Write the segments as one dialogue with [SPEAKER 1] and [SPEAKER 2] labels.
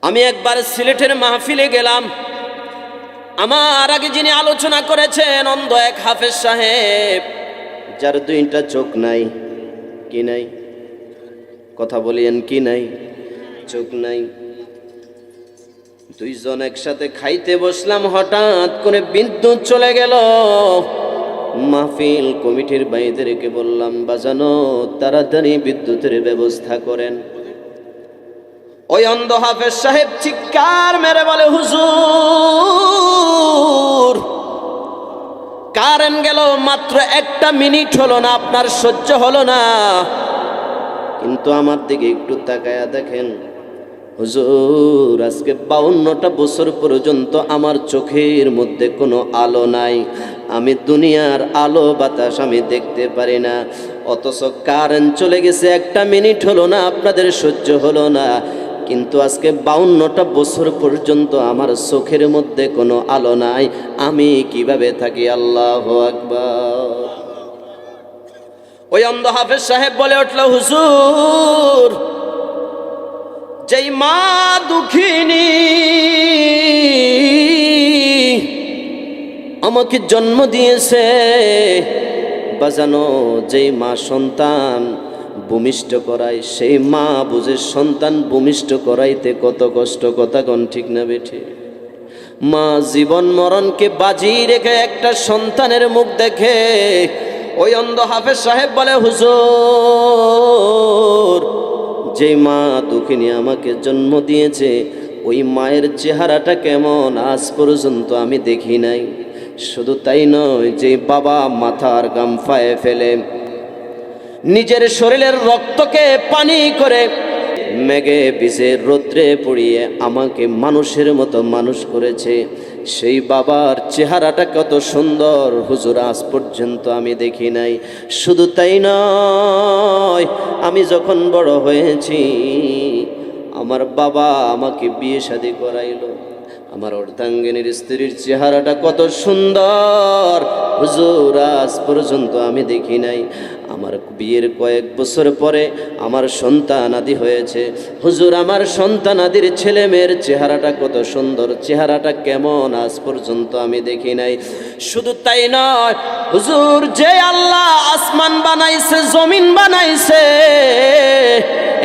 [SPEAKER 1] আমি একবার সিলেটের মাহফিলে গেলাম। আমার আগে যিনি আলোচনা করেছেন অন্ধ এক হাফেজ সাহেব, যার দুইটা চোখ নাই। কি নাই? কথা বলিয়েন, কি নাই? চোখ নাই। দুইজন একসাথে খাইতে বসলাম, হঠাৎ করে বিদ্যুৎ চলে গেল। মাহফিল কমিটির ভাইদেরকে বললাম, বাজানো তাড়াতাড়ি বিদ্যুতের ব্যবস্থা করেন। ওই অন্ধ হাফেজ সাহেব চিৎকার মেরে বলে, হুজুর কারেন্ট গেল, মাত্র 1 মিনিট হলো না, আপনার সহ্য হলো না? কিন্তু আমার দিকে একটু তাকায়া দেখেন হুজুর, আজকে 52টা বছর পর্যন্ত আমার চোখের মধ্যে কোনো আলো নাই। আমি দুনিয়ার আলো বাতাস আমি দেখতে পারি না, অথচ কারেন্ট চলে গেছে, 1 মিনিট হলো না, আপনাদের সহ্য হলো না। কিন্তু আজকে 52টা বছর পর্যন্ত আমার চোখের মধ্যে কোনো আলো নাই, আমি কিভাবে থাকি? আল্লাহু আকবার। ওই অন্ধ হাফেজ সাহেব বলে উঠল, হুজুর যেই মা দুঃখিনী আমাকে জন্ম দিয়েছে, বাজানো যেই মা সন্তান ভূমিষ্ঠ করায়, সেই মা বুঝে সন্তান ভূমিষ্ঠ করাইতে কত কষ্ট। কথা কোন ঠিক না বেঠি? মা জীবন মরণকে বাজি রেখে একটা সন্তানের মুখ দেখে। ওই অন্ধ হাফেজ সাহেব বলে, হুজুর যেই মা দুঃখিনী আমাকে জন্ম দিয়েছে, ওই মায়ের চেহারাটা কেমন আজ পর্যন্ত আমি দেখি নাই। শুধু তাই নয়, যে বাবা মাথার গাম ফায়ে ফেলে নিজের শরীরের রক্তকে পানি করে মেঘে ভিজে রৌদ্রে পড়িয়ে আমাকে মানুষের মতো মানুষ করেছে, সেই বাবার চেহারাটা কত সুন্দর হুজুর আজ পর্যন্ত আমি দেখি নাই। শুধু তাই নয়, আমি যখন বড় হয়েছি আমার বাবা আমাকে বিয়ে শাদী করাইলো, আমার অর্ধাঙ্গিনীর স্ত্রীর চেহারাটা কত সুন্দর হুজুর আজ পর্যন্ত আমি দেখি নাই। আমার বিয়ের কয়েক বছর পরে আমার সন্তান আদি হয়েছে, হুজুর আমার সন্তান আদির ছেলে মেয়ের চেহারাটা কত সুন্দর, চেহারাটা কেমন আজ পর্যন্ত আমি দেখি নাই। শুধু তাই নয় হুজুর, যে আল্লাহ আসমান বানাইছে জমিন বানাইছে,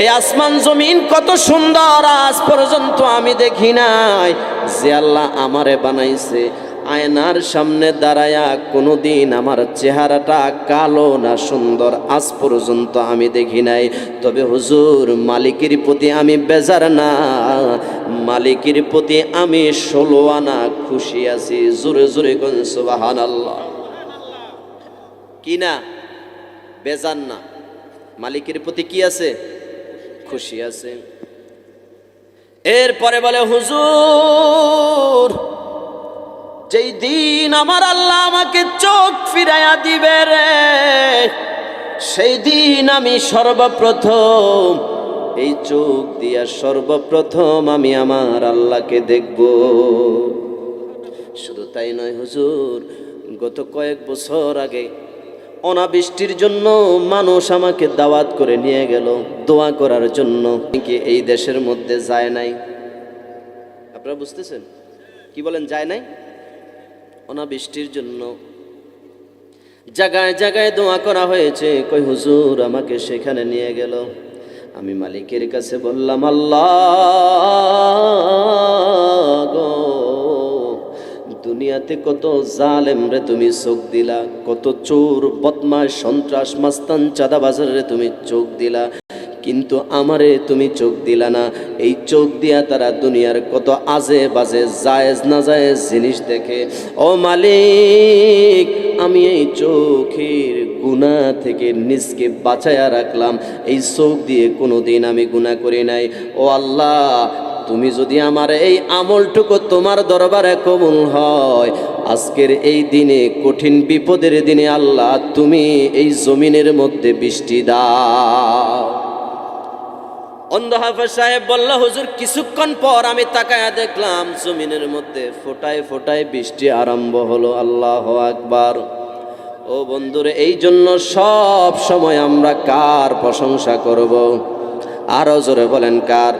[SPEAKER 1] এই আসমান জমিন কত সুন্দর আজ পর্যন্ত আমি দেখি নাই। যে আল্লাহ আমারে বানাইছে, আয়নার সামনে দাঁড়ায়া কোনোদিন আমার চেহারাটা কালো না সুন্দর আজ পর্যন্ত আমি দেখি নাই। তবে হুজুর মালিকের প্রতি আমি বেজার না, মালিকের প্রতি আমি 16 আনা খুশি আছি। জোরে জোরে কোন সুবহানাল্লাহ। কি না? বেজার না, মালিকের প্রতি কি আছে? খুশি আছে। এরপরে বলে, হুজুর যেই দিন আমার আল্লাহ আমাকে চোখ ফিরাইয়া দিবে রে, সেই দিন আমি সর্বপ্রথম এই চোখ দিয়া সর্বপ্রথম আমি আমার আল্লাহকে দেখব। শুধু তাই নয় হুজুর, গত কয়েক বছর আগে অনাবৃষ্টির জন্য মানুষ আমাকে দাওয়াত করে নিয়ে গেল দোয়া করার জন্য। কি এই দেশের মধ্যে যায় নাই? আপনারা বুঝতেছেন? কি বলেন যায় নাই? অনাবৃষ্টির জন্য জায়গায় জায়গায় দোয়া করা হয়েছে। কই হুজুর আমাকে সেখানে নিয়ে গেল। আমি মালিকের কাছে বললাম, আল্লাহ গো, দুনিয়াতে কত জালেম রে তুমি চোখ দিলা, কত চোর বদমাশ সন্ত্রাস মাস্তান চাঁদাবাজার রে তুমি চোখ দিলা, কিন্তু আমারে তুমি চোখ দিলা না। এই চোখ দিয়া তারা দুনিয়ার কত আজে বাজে জায়েজ না জায়েজ জিনিস দেখে। ও মালিক, আমি এই চোখের গুনাহ থেকে নিজকে বাঁচায়া রাখলাম, এই চোখ দিয়ে কোনোদিন আমি গুনাহ করি নাই। ও আল্লাহ, তুমি যদি আমার এই আমলটুকু তোমার দরবারে কবুল হয়, আজকের এই দিনে কঠিন বিপদের দিনে আল্লাহ তুমি এই জমিনের মধ্যে বৃষ্টি দাও। অন্ধ হাফেজ সাহেব বলল, হুজুর কিছুক্ষণ পর আমি তাকায়া দেখলাম জমিনের মধ্যে ফোটায় ফোটায় বৃষ্টি আরম্ভ হলো। আল্লাহু আকবার। ও বন্ধুরে, এই জন্য সব সময় আমরা কার প্রশংসা করব? আরো জোরে বলেন কার?